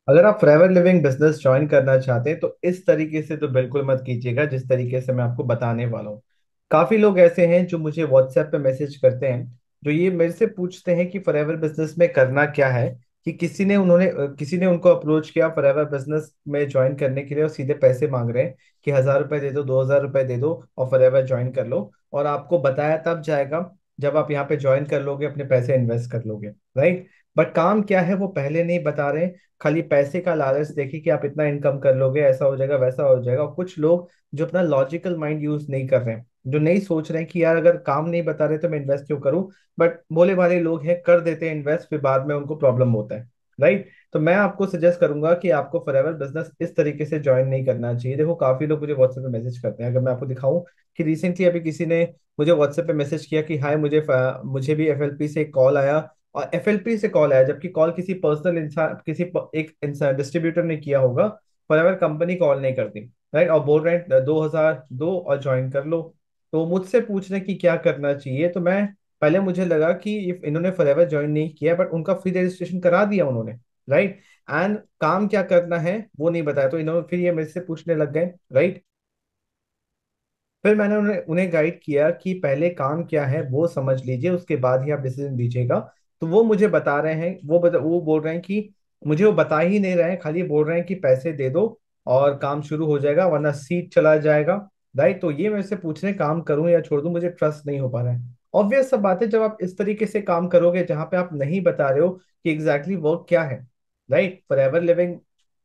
अगर आप forever living business join करना चाहते हैं तो इस तरीके से तो बिल्कुल मत कीजिएगा जिस तरीके से मैं आपको बताने वाला हूँ। काफी लोग ऐसे हैं जो मुझे व्हाट्सएप पे मैसेज करते हैं, जो ये मेरे से पूछते हैं कि फॉरएवर बिजनेस में करना क्या है। कि किसी ने उनको अप्रोच किया फॉरएवर बिजनेस में ज्वाइन करने के लिए और सीधे पैसे मांग रहे हैं कि 1,000 रुपए दे दो, 2,000 रुपए दे दो और फॉरएवर ज्वाइन कर लो। और आपको बताया तब जाएगा जब आप यहाँ पे ज्वाइन कर लोगे, अपने पैसे इन्वेस्ट कर लोगे, राइट। बट काम क्या है वो पहले नहीं बता रहे। खाली पैसे का लालच देखिए कि आप इतना इनकम कर लोगे, ऐसा हो जाएगा वैसा हो जाएगा। और कुछ लोग जो अपना लॉजिकल माइंड यूज नहीं कर रहे हैं, जो नहीं सोच रहे हैं कि यार अगर काम नहीं बता रहे तो मैं इन्वेस्ट क्यों करूं। बट भोले भाले लोग हैं, कर देते हैं इन्वेस्ट, फिर बाद में उनको प्रॉब्लम होता है, राइट। तो मैं आपको सजेस्ट करूंगा कि आपको फॉरएवर बिजनेस इस तरीके से ज्वाइन नहीं करना चाहिए। देखो काफी लोग मुझे व्हाट्सएप पे मैसेज करते हैं। अगर मैं आपको दिखाऊं कि रिसेंटली अभी किसी ने मुझे व्हाट्सएप पे मैसेज किया कि हाय, मुझे भी एफएलपी से कॉल आया। और एफएलपी से कॉल आया, जबकि कॉल किसी पर्सनल इंसान, एक इंसान डिस्ट्रीब्यूटर ने किया होगा। फॉरएवर कंपनी कॉल नहीं करती, राइट। और बोल रहे हैं 2,000 दो और ज्वाइन कर लो। तो मुझसे पूछ रहे हैं कि क्या करना चाहिए। तो मैं पहले मुझे लगा कि इन्होंने फॉरएवर ज्वाइन नहीं किया, बट उनका फ्री रजिस्ट्रेशन करा दिया उन्होंने, राइट। एंड काम क्या करना है वो नहीं बताया, तो इन्होंने फिर ये मेरे से पूछने लग गए, राइट। फिर मैंने उन्हें गाइड किया कि पहले काम क्या है वो समझ लीजिए, उसके बाद ही आप डिसीजन दीजिएगा। तो वो मुझे बता रहे हैं, वो बोल रहे हैं कि मुझे वो बता ही नहीं रहे हैं, खाली बोल रहे हैं कि पैसे दे दो और काम शुरू हो जाएगा वरना सीट चला जाएगा, राइट। तो ये मेरे से पूछ रहे हैं काम करूं या छोड़ दूं, मुझे ट्रस्ट नहीं हो पा रहा है। ऑब्वियस सब बात है, जब आप इस तरीके से काम करोगे जहां पे आप नहीं बता रहे हो कि एग्जैक्टली वर्क क्या है, राइट। फॉरएवर लिविंग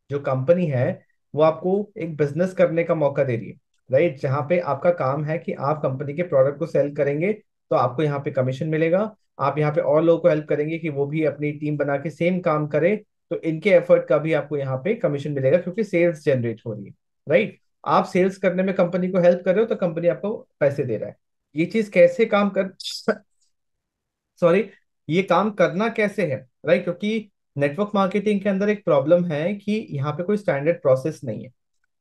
जो कंपनी है वो आपको एक बिजनेस करने का मौका दे रही है, राइट। जहाँ पे आपका काम है कि आप कंपनी के प्रोडक्ट को सेल करेंगे तो आपको यहाँ पे कमीशन मिलेगा। आप यहाँ पे और लोगों को हेल्प करेंगे कि वो भी अपनी टीम बना के सेम काम करे, तो इनके एफर्ट का भी आपको यहाँ पे कमीशन मिलेगा क्योंकि सेल्स जनरेट हो रही है, राइट। आप सेल्स करने में कंपनी को हेल्प कर रहे हो तो कंपनी आपको पैसे दे रहा है। ये चीज कैसे काम कर सॉरी, ये काम करना कैसे है, राइट। क्योंकि नेटवर्क मार्केटिंग के अंदर एक प्रॉब्लम है कि यहाँ पे कोई स्टैंडर्ड प्रोसेस नहीं है।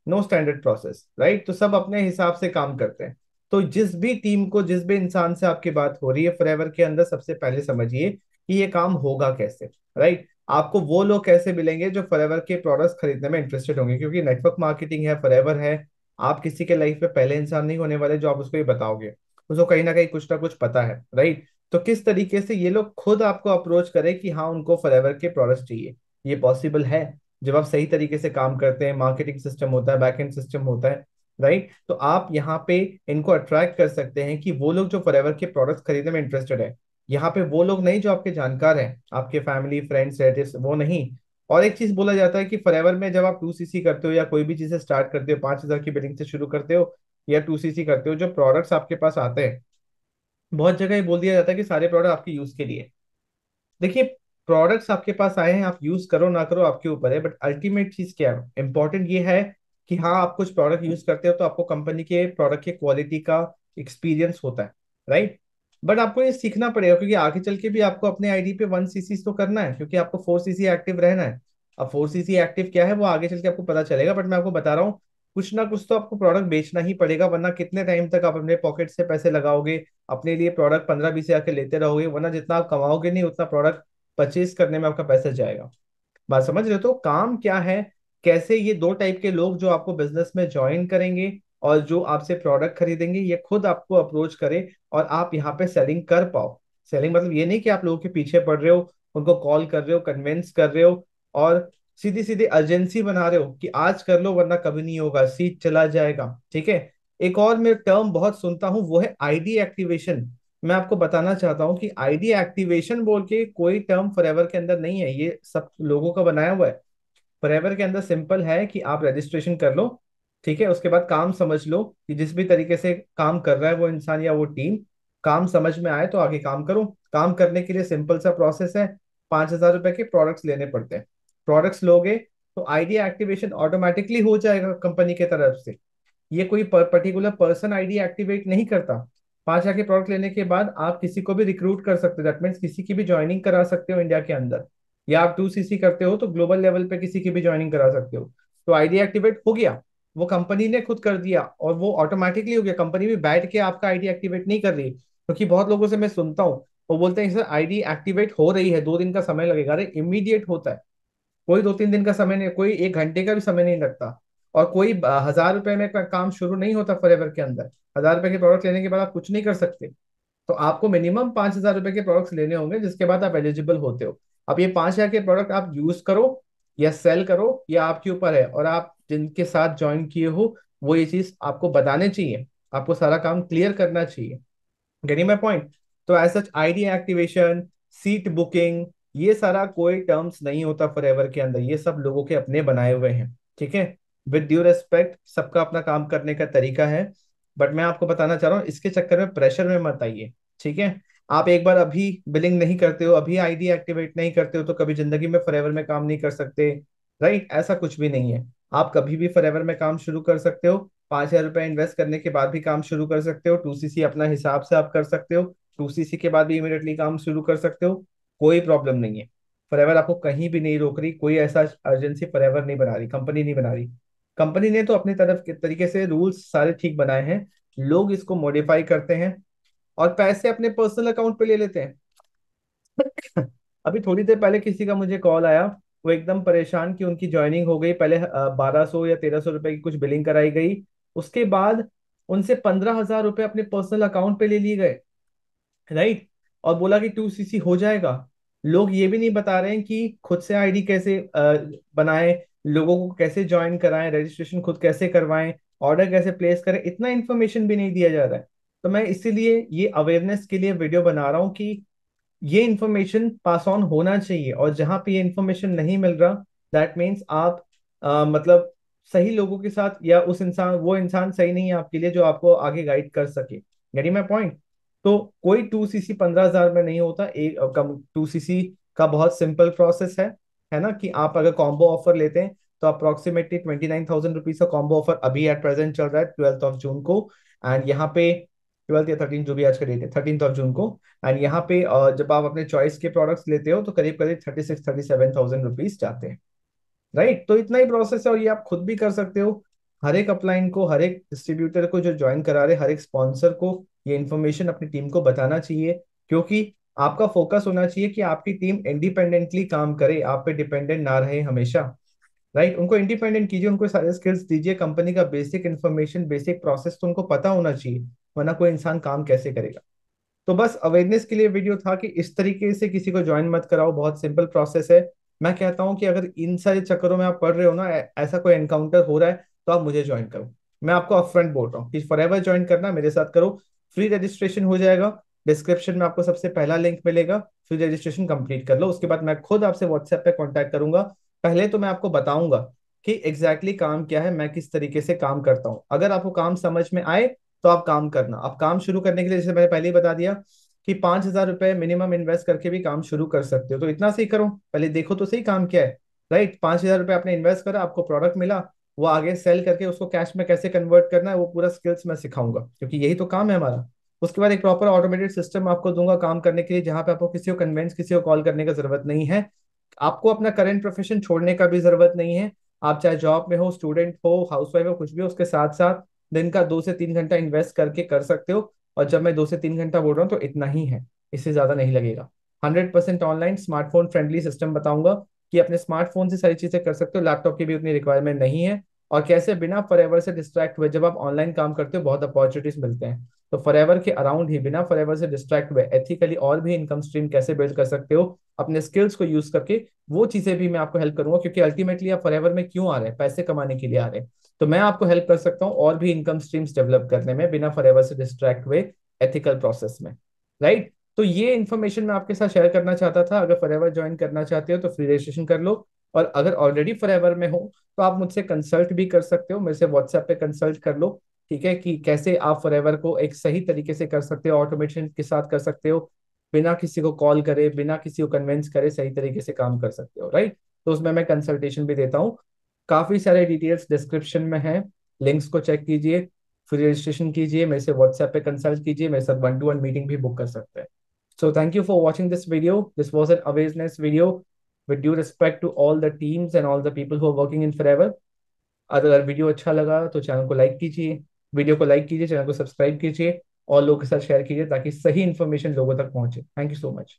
No standard process, right. तो सब अपने हिसाब से काम करते हैं। तो जिस भी टीम को, जिस भी इंसान से आपकी बात हो रही है फॉरएवर के अंदर, सबसे पहले समझिए कि ये काम होगा कैसे, राइट। आपको वो लोग कैसे मिलेंगे जो फॉरएवर के प्रोडक्ट्स खरीदने में इंटरेस्टेड होंगे, क्योंकि नेटवर्क मार्केटिंग है, फॉरएवर है। आप किसी के लाइफ में पहले इंसान नहीं होने वाले जो आप उसको ये बताओगे। उसको कहीं ना कुछ पता है, राइट। तो किस तरीके से ये लोग खुद आपको अप्रोच करें कि हाँ उनको फॉरएवर के प्रोडक्ट्स चाहिए, ये पॉसिबल है जब आप सही तरीके से काम करते हैं। मार्केटिंग सिस्टम होता है, बैकएंड सिस्टम होता है, राइट। तो आप यहाँ पे इनको अट्रैक्ट कर सकते हैं कि वो लोग जो फॉरएवर के प्रोडक्ट्स खरीदने में इंटरेस्टेड है। यहाँ पे वो लोग नहीं जो आपके जानकार हैं, आपके फैमिली फ्रेंड्स रिलेटिव्स, वो नहीं। और एक चीज बोला जाता है कि फॉरएवर में जब आप 2cc करते हो या कोई भी चीजें स्टार्ट करते हो, 5,000 की बिलिंग से शुरू करते हो या 2cc करते हो, जो प्रोडक्ट्स आपके पास आते हैं, बहुत जगह ये बोल दिया जाता है कि सारे प्रोडक्ट आपके यूज के लिए। देखिए, प्रोडक्ट्स आपके पास आए हैं, आप यूज करो ना करो आपके ऊपर है, बट अल्टीमेट चीज क्या है, इंपॉर्टेंट ये है कि हाँ आप कुछ प्रोडक्ट यूज करते हो तो आपको कंपनी के प्रोडक्ट के क्वालिटी का एक्सपीरियंस होता है, राइट। बट आपको ये सीखना पड़ेगा क्योंकि आगे चल के भी आपको अपने आईडी पे 1cc तो करना है, क्योंकि आपको 4cc एक्टिव रहना है। अब 4cc एक्टिव क्या है वो आगे चल के आपको पता चलेगा, बट मैं आपको बता रहा हूँ कुछ ना कुछ तो आपको प्रोडक्ट बेचना ही पड़ेगा, वरना कितने टाइम तक आप अपने पॉकेट से पैसे लगाओगे, अपने लिए प्रोडक्ट 15-20 हजार के लेते रहोगे, वरना जितना आप कमाओगे नहीं उतना प्रोडक्ट परचेज करने में आपका पैसा जाएगा। बात समझ रहे हो। तो काम क्या है, कैसे ये दो टाइप के लोग जो आपको बिजनेस में ज्वाइन करेंगे और जो आपसे प्रोडक्ट खरीदेंगे, ये खुद आपको अप्रोच करे और आप यहाँ पे सेलिंग कर पाओ। सेलिंग मतलब ये नहीं कि आप लोगों के पीछे पड़ रहे हो, उनको कॉल कर रहे हो, कन्विंस कर रहे हो और सीधी सीधी अर्जेंसी बना रहे हो कि आज कर लो वरना कभी नहीं होगा, सीट चला जाएगा, ठीक है। एक और मैं टर्म बहुत सुनता हूँ वो है आईडी एक्टिवेशन। मैं आपको बताना चाहता हूँ कि आईडी एक्टिवेशन बोल के कोई टर्म फॉरएवर के अंदर नहीं है, ये सब लोगों का बनाया हुआ है। फॉरएवर के अंदर सिंपल है कि आप रजिस्ट्रेशन कर लो, ठीक है। उसके बाद काम समझ लो कि जिस भी तरीके से काम कर रहा है वो इंसान या वो टीम, काम समझ में आए तो आगे काम करो। काम करने के लिए सिंपल सा प्रोसेस है, 5,000 रुपए के प्रोडक्ट्स लेने पड़ते हैं। प्रोडक्ट्स लोगे तो आईडी एक्टिवेशन ऑटोमेटिकली हो जाएगा कंपनी के तरफ से। ये कोई पर्टिकुलर पर्सन आईडी एक्टिवेट नहीं करता। 5 लाख के प्रोडक्ट लेने के बाद आप किसी को भी रिक्रूट कर सकते हो, दैट मीन्स किसी की भी ज्वाइनिंग करा सकते हो इंडिया के अंदर। या आप 2cc करते हो तो ग्लोबल लेवल पे किसी की भी ज्वाइनिंग करा सकते हो। तो आईडी एक्टिवेट हो गया, वो कंपनी ने खुद कर दिया और वो ऑटोमेटिकली हो गया। कंपनी भी बैठ के आपका आईडी एक्टिवेट नहीं कर रही, क्योंकि बहुत लोगों से मैं सुनता हूँ वो बोलते हैं सर आईडी एक्टिवेट हो रही है, 2 दिन का समय लगेगा। अरे इमीडिएट होता है, कोई 2-3 दिन का समय नहीं, कोई 1 घंटे का भी समय नहीं लगता। और कोई 1000 रुपए में काम शुरू नहीं होता फॉरएवर के अंदर। 1000 रुपए के प्रोडक्ट लेने के बाद आप कुछ नहीं कर सकते। तो आपको मिनिमम 5000 रुपए के प्रोडक्ट्स लेने होंगे, जिसके बाद आप एलिजिबल होते हो। अब ये 5000 के प्रोडक्ट आप यूज करो या सेल करो, या आपके ऊपर है। और आप जिनके साथ ज्वाइन किए हो वो ये चीज आपको बताने चाहिए, आपको सारा काम क्लियर करना चाहिए। Getting my point? तो as such ID activation, seat booking, ये सारा कोई टर्म्स नहीं होता फॉरएवर के अंदर, ये सब लोगों के अपने बनाए हुए हैं। ठीक है, विद ड्यू रेस्पेक्ट, सबका अपना काम करने का तरीका है। बट मैं आपको बताना चाह रहा हूँ, इसके चक्कर में प्रेशर में मत आइए। ठीक है, आप एक बार अभी बिलिंग नहीं करते हो, अभी आईडी एक्टिवेट नहीं करते हो, तो कभी जिंदगी में फॉरएवर में काम नहीं कर सकते। राइट, ऐसा कुछ भी नहीं है। आप कभी भी फॉरएवर में काम शुरू कर सकते हो। 5000 रुपये इन्वेस्ट करने के बाद भी काम शुरू कर सकते हो। 2cc अपना हिसाब से आप कर सकते हो। 2cc के बाद भी इमीडिएटली काम शुरू कर सकते हो। कोई प्रॉब्लम नहीं है। फॉरएवर आपको कहीं भी नहीं रोक रही, कोई ऐसा अर्जेंसी फॉरएवर नहीं बना रही, कंपनी नहीं बना रही। कंपनी ने तो अपनी तरफ के तरीके से रूल्स सारे ठीक बनाए हैं, लोग इसको मॉडिफाई करते हैं और पैसे अपने पर्सनल अकाउंट पे ले लेते हैं। अभी थोड़ी देर पहले किसी का मुझे कॉल आया, वो एकदम परेशान कि उनकी ज्वाइनिंग हो गई। पहले 1200 या 1300 रुपए की कुछ बिलिंग कराई गई, उसके बाद उनसे 15,000 रुपए अपने पर्सनल अकाउंट पे ले लिए गए। राइट, और बोला कि 2cc हो जाएगा। लोग ये भी नहीं बता रहे हैं कि खुद से आईडी कैसे बनाएं, लोगों को कैसे ज्वाइन कराएं, रजिस्ट्रेशन खुद कैसे करवाएं, ऑर्डर कैसे प्लेस करें, इतना इन्फॉर्मेशन भी नहीं दिया जा रहा है। तो मैं इसीलिए ये अवेयरनेस के लिए वीडियो बना रहा हूँ कि ये इन्फॉर्मेशन पास ऑन होना चाहिए। और जहां पे ये इन्फॉर्मेशन नहीं मिल रहा, दैट मीन्स आप मतलब सही लोगों के साथ, या उस इंसान, वो इंसान सही नहीं है आपके लिए जो आपको आगे गाइड कर सके। Getting my point? तो कोई 2cc 15,000 में नहीं होता। एक कम 2cc का बहुत सिंपल प्रोसेस है ना, कि आप अगर कॉम्बो ऑफर लेते हैं तो अप्रोक्सीमेटली 29,000 रुपीज का कॉम्बो ऑफर अभी एट प्रेजेंट चल रहा है 12 जून को। एंड यहाँ पे 12 या 13, जो भी आज का डेट है, 13 जून को। एंड यहाँ पे जब आप अपने चॉइस के प्रोडक्ट्स लेते हो तो करीब करीब 36-37,000 रुपीज जाते हैं। राइट, तो इतना ही प्रोसेस है, और ये आप खुद भी कर सकते हो। हर एक अपलाइन को, हर एक डिस्ट्रीब्यूटर को जो ज्वाइन करा रहे, हर एक स्पॉन्सर को ये इन्फॉर्मेशन अपनी टीम को बताना चाहिए। क्योंकि आपका फोकस होना चाहिए कि आपकी टीम इंडिपेंडेंटली काम करे, आप पे डिपेंडेंट ना रहे हमेशा। राइट, उनको इंडिपेंडेंट कीजिए, उनको सारे स्किल्स दीजिए, कंपनी का बेसिक इन्फॉर्मेशन, बेसिक प्रोसेस तो उनको पता होना चाहिए, वरना कोई इंसान काम कैसे करेगा। तो बस अवेयरनेस के लिए वीडियो था कि इस तरीके से किसी को ज्वाइन मत कराओ, बहुत सिंपल प्रोसेस है। मैं कहता हूं कि अगर इन सारे चक्करों में आप पड़ रहे हो ना, ऐसा कोई एनकाउंटर हो रहा है, तो आप मुझे ज्वाइन करो। मैं आपको अपफ्रंट बोल रहा हूँ कि फॉरएवर ज्वाइन करना मेरे साथ करो। फ्री रजिस्ट्रेशन हो जाएगा, डिस्क्रिप्शन में आपको सबसे पहला लिंक मिलेगा। फ्री रजिस्ट्रेशन कंप्लीट कर लो, उसके बाद मैं खुद आपसे व्हाट्सएप पे कांटेक्ट करूंगा। पहले तो मैं आपको बताऊंगा कि एग्जैक्टली काम क्या है, मैं किस तरीके से काम करता हूँ। अगर आपको काम समझ में आए तो आप काम करना। आप काम शुरू करने के लिए, जैसे मैंने पहले ही बता दिया, कि 5,000 रुपए मिनिमम इन्वेस्ट करके भी काम शुरू कर सकते हो। तो इतना सही करो, पहले देखो तो सही काम क्या है। राइट, 5,000 रुपये आपने इन्वेस्ट करा, आपको प्रोडक्ट मिला, वो आगे सेल करके उसको कैश में कैसे कन्वर्ट करना है, वो पूरा स्किल्स मैं सिखाऊंगा, क्योंकि यही तो काम है हमारा। उसके बाद एक प्रॉपर ऑटोमेटेड सिस्टम आपको दूंगा काम करने के लिए, जहां पे आपको किसी को कन्वेंस, किसी को कॉल करने का जरूरत नहीं है। आपको अपना करंट प्रोफेशन छोड़ने का भी जरूरत नहीं है। आप चाहे जॉब में हो, स्टूडेंट हो, हाउसवाइफ हो, कुछ भी हो, उसके साथ साथ दिन का 2 से 3 घंटा इन्वेस्ट करके कर सकते हो। और जब मैं 2 से 3 घंटा बोल रहा हूँ तो इतना ही है, इससे ज्यादा नहीं लगेगा। 100% ऑनलाइन स्मार्टफोन फ्रेंडली सिस्टम बताऊंगा कि अपने स्मार्टफोन से सारी चीजें कर सकते हो, लैपटॉप की भी उतनी रिक्वायरमेंट नहीं है। और कैसे बिना फॉरएवर से डिस्ट्रैक्ट हुए, जब आप ऑनलाइन काम करते हो बहुत अपॉर्चुनिटीज मिलते हैं, तो फॉरएवर के अराउंड ही बिना फॉरएवर से डिस्ट्रैक्ट हुए एथिकली और भी इनकम स्ट्रीम कैसे बिल्ड कर सकते हो अपने स्किल्स को यूज करके, वो चीजें भी मैं आपको हेल्प करूंगा। क्योंकि अल्टीमेटली आप फॉरएवर में क्यों आ रहे हैं? पैसे कमाने के लिए आ रहे हैं। तो मैं आपको हेल्प कर सकता हूँ और भी इनकम स्ट्रीम्स डेवलप करने में, बिना फॉरएवर से डिस्ट्रैक्ट हुए, एथिकल प्रोसेस में। राइट, तो ये इन्फॉर्मेशन मैं आपके साथ शेयर करना चाहता था। अगर फॉरएवर ज्वाइन करना चाहते हो तो फ्री रजिस्ट्रेशन कर लो। और अगर ऑलरेडी फॉरएवर में हो तो आप मुझसे कंसल्ट भी कर सकते हो, मेरे से व्हाट्सएप पे कंसल्ट कर लो। ठीक है, कि कैसे आप फॉरएवर को एक सही तरीके से कर सकते हो, ऑटोमेशन के साथ कर सकते हो, बिना किसी को कॉल करे, बिना किसी को कन्विंस करे, सही तरीके से काम कर सकते हो। राइट, तो उसमें मैं कंसल्टेशन भी देता हूँ। काफी सारे डिटेल्स डिस्क्रिप्शन में है, लिंक्स को चेक कीजिए, फ्री रजिस्ट्रेशन कीजिए, मेरे से व्हाट्सएप पे कंसल्ट कीजिए, मेरे साथ 1-to-1 मीटिंग भी बुक कर सकते हैं। So thank you for watching this video. This was an awareness video with due respect to all the teams and all the people who are working in Forever. अगर video अच्छा लगा तो channel को like कीजिए, video को like कीजिए, channel को subscribe कीजिए और लोगों के साथ शेयर कीजिए, ताकि सही इन्फॉर्मेशन लोगों तक पहुंचे। Thank you so much.